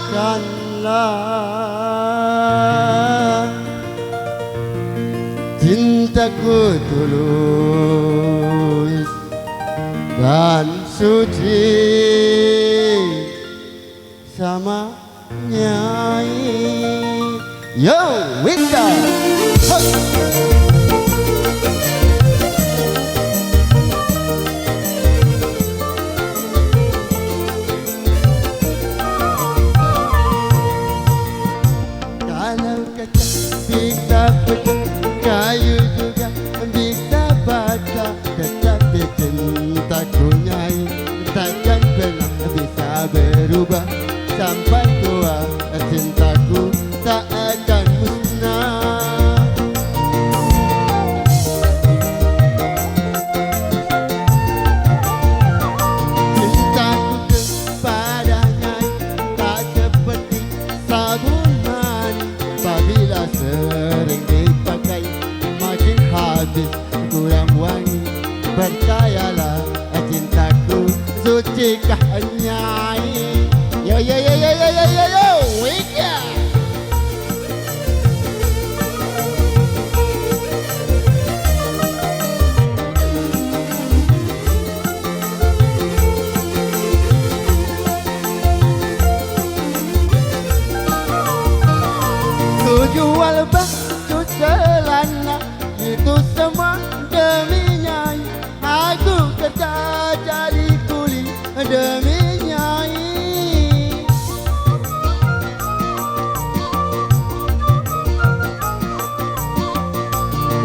Katakanlah cintaku tulus dan suci sama Nyai. Yo, Winda. Kalau kata bisa pecah, kayu juga bisa baca, tetapi cintaku Nyai takkan pernah bisa berubah. Sampai tua cintaku tak akan musnah. Cintaku kepada Nyai tak seperti sabun mani, apabila sering dipakai makin habis kurang wangi. Percayalah cintaku sucikah Nyai. Yo yo yo yo yo yo yo yo, Wika. Ku jual baju celana itu semua demi Nyai. Aku kerja jadi kuli demi Nyai.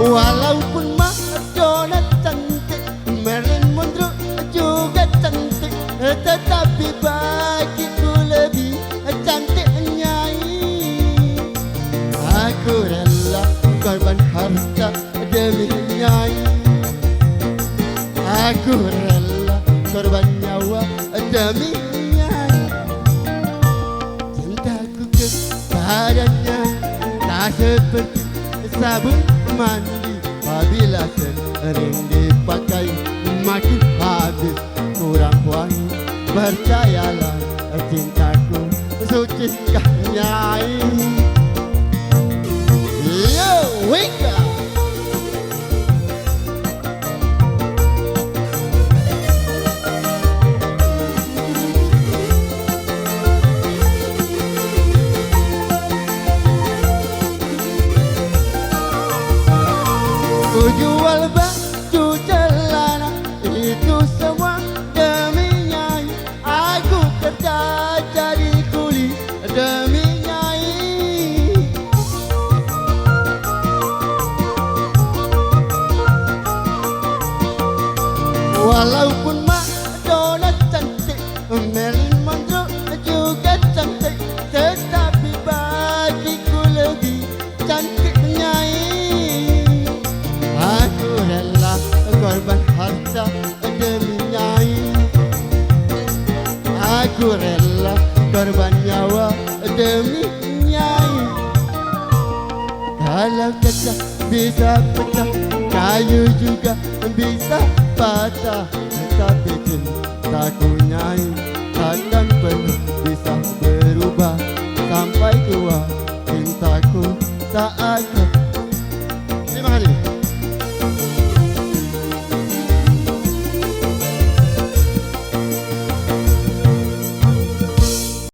Walaupun Madonna cantik, Marilyn Monroe juga cantik, tetapi bagiku lebih cantik Nyai. Aku rela korban harta demi Nyai. Aku rela korban nyawa demi Nyai. Cintaku kepadanya tak seperti sabun mandi, apabila sering dipakai makin habis kurang wangi. Percayalah cintaku sucikah Nyai. Yo, Wika. Ku jual baju celana itu semua demi Nyai. Aku kerja jadi kuli demi Nyai. Walaupun Madonna cantik, Marilyn Monroe juga cantik, tetapi bagiku lebih cantik Nyai. Aku rela korban harta demi Nyai. Aku rela korban nyawa demi Nyai. Kalau kaca bisa pecah, kayu juga bisa patah, tetapi cintaku Nyai takkan pernah bisa berubah. Sampai tua cintaku tak akan